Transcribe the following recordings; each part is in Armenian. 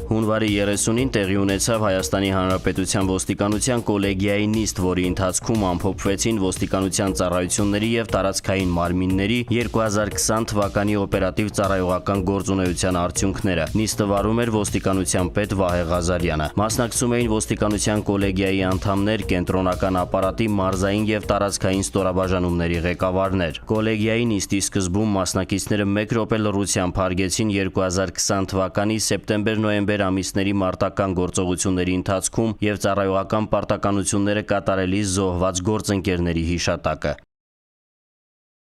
Հունվարի 30-ին տեղի ունեցավ Հայաստանի Հանրապետության ոստիկանության կոլեգիայի նիստ, որի ընթացքում ամփոփվեցին ոստիկանության ծառայությունների և տարածքային մարմինների 2020 թվականի օպերատիվ ծառայողական գործունեության արդյունքները։ Նիստը վարում էր ոստիկանության պետ Վահե Ղազարյանը։ Մասնակցում էին ոստիկանության կոլեգիայի անդամներ, կենտրոնական ապարատի մարզային և տարածքային ստորաբաժանումների ղեկավարներ։ Կոլեգիայի նիստի սկզբում մասնակիցները 1 րոպե լռությամբ հարգեցին 2020 թվականի սեպտեմբեր-նոյեմբեր ամիսների մարտական գործողությունների ընթացքում և ծառայողական պարտականությունները կատարելիս զոհված գործընկերների հիշատակը։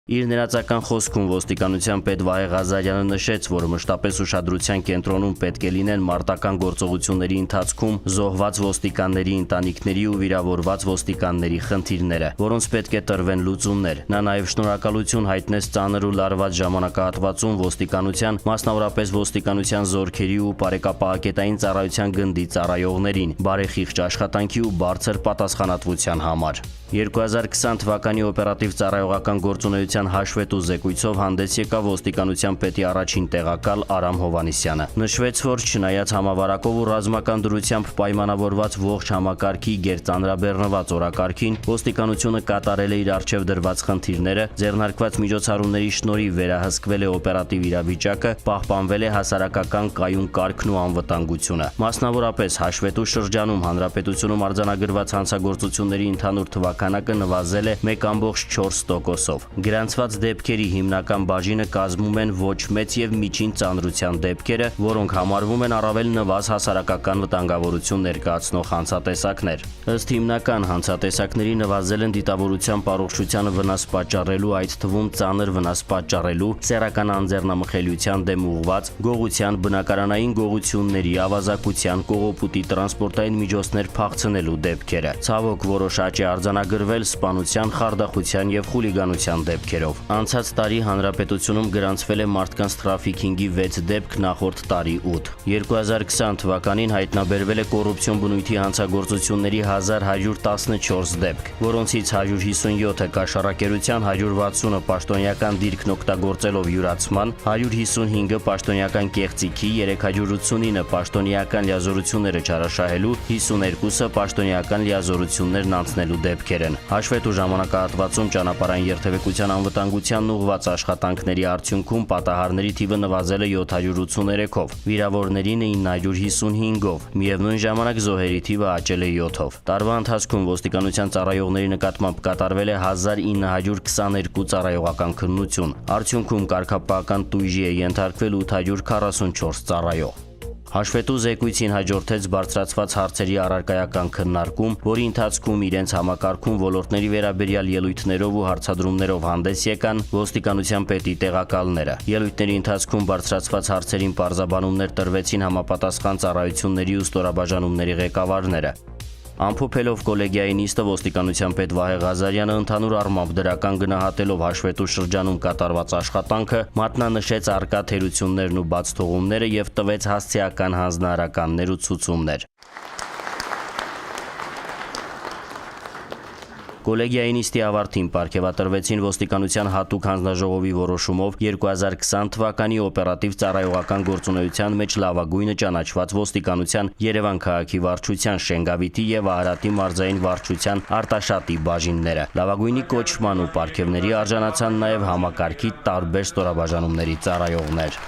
Իր ներածական խոսքում ոստիկանության պետ Վահե Ղազարյանը նշեց, որ մշտապես ուշադրության կենտրոնում պետք է լինեն մարտական գործողությունների ընթացքում զոհված ոստիկանների ընտանիքների ու վիրավորված ոստիկանների խնդիրները, որոնց պետք է տրվեն լուծումներ։ Նա նաև շնորհակալություն հայտնեց ծանր ու լարված ժամանակահատվածում ոստիկանության, մասնավորապես ոստիկանության զորքերի ու պարեկապահակետային ծառայության գնդի ծառայողներին, բարեխիղճ աշխատանքի ու բարձր պատասխանատվության համար։ 2020 թվականի օպերատիվ ծառայողական գործունեության հաշվետու զեկույցով հանդես եկավ ոստիկանության պետի առաջին տեղակալ Արամ Հովհաննիսյանը։ Նշվեց, որ չնայած համավարակով ու ռազմական դրությամբ պայմանավորված ողջ համակարգի գերծանրաբեռնված օրակարգին, ոստիկանությունը կատարել է իր առջև դրված խնդիրները, ձեռնարկված միջոցառումների շնորհիվ վերահսկվել է օպերատիվ իրավիճակը, պահպանվել է հասարակական կայուն կարգն ու անվտանգությունը։ Մասնավորապես հաշվետու շրջանում հանրապետությունում արձանագրված հանցագործությունների ընդհանուր թվականակը նվազել է 1,4%-ով։ Գրանցված դեպքերի հիմնական բաժինը կազմում են ոչ մեծ և միջին ծանրության դեպքերը, որոնք համարվում են առավել նվազ հասարակական վտանգավորություն ներկայացնող հանցատեսակներ։ Ըստ հիմնական հանցատեսակների նվազել են դիտավորության առողջությանը վնաս պատճառելու, այդ թվում ծանր վնաս պատճառելու, սեռական անձեռնամխելիության դեմ ուղղված, գողության, բնակարանային գողությունների, ավազակության, կողոպուտի, տրանսպորտային միջոցներ փախցնելու դեպքերը։ Ցավոք, որոշ աճ է արձանագրվել սպանության, խարդախության և խուլիգանության դեպքերով։ Անցած տարի հանրապետությունում գրանցվել է մարդկանց թրաֆիքինգի 6 դեպք, նախորդ տարի 8։ 2020 թվականին հայտնաբերվել է կոռուպցիոն բնույթի հանցագործությունների 1114 դեպք, որոնցից 157-ը կաշառակերության, 160-ը պաշտոնյական դիրքն օգտագործելով յուրացման, 155-ը պաշտոնյական կեղծիքի, 389-ը պաշտոնյական լիազորությունները չարաշահելու, 52-ը պաշտոնյական լիազորություններն անցնելու դեպքեր են։ Հաշվետու ժամանակահատվածում ճանապարհային երթևեկության անվտանգությանն ուղղված աշխատանքների արդյունքում պատահարների թիվը նվազել է 783-ով, վիրավորներին 955-ով, միևնույն ժամանակ զոհերի թիվը աճել է 7-ով։ Տարվա ընթացքում ոստիկանության ծառայողների նկատմամբ կատարվել է 1922 ծառայողական քննություն։ Արդյունքում կարգապահական տույժի է ենթարկվել 844 ծառայող։ Հաշվետու զեկույցին հաջորդեց բարձրացված հարցերի առարկայական քննարկում, որի ընթացքում իրենց համակարգում ոլորտների վերաբերյալ ելույթներով ու հարցադրումներով հանդես եկան ոստիկանության պետի տեղակալները։ Ելույթների ընթացքում բարձրացված հարցերին պարզաբանումներ տրվեցին համապատասխան ծառայությունների ու ստորաբաժանումների ղեկավարները։ Ամփոփելով կոլեգիայի նիստը, ոստիկանության պետ Վահե Ղազարյանը ընդհանուր առմամբ դրական գնահատելով հաշվետու շրջանում կատարված աշխատանքը, մատնանշեց առկա թերություններն ու բացթողումները և տվեց հասցեական հանձնարարականներ ու ցուցումներ։ Կոլեգիայի նիստի ավարտին պարգևատրվեցին ոստիկանության հատուկ հանձնաժողովի որոշումով 2020 թվականի օպերատիվ ծառայողական գործունեության մեջ լավագույնը ճանաչված ոստիկանության Երևան քաղաքի վարչության, Շենգավիթի և Արարատի մարզային վարչության Արտաշատի բաժինները։ Լավագույնի կոչման ու պարգևների արժանացան նաև համակարգի տարբեր ստորաբաժանումների ծառայողներ։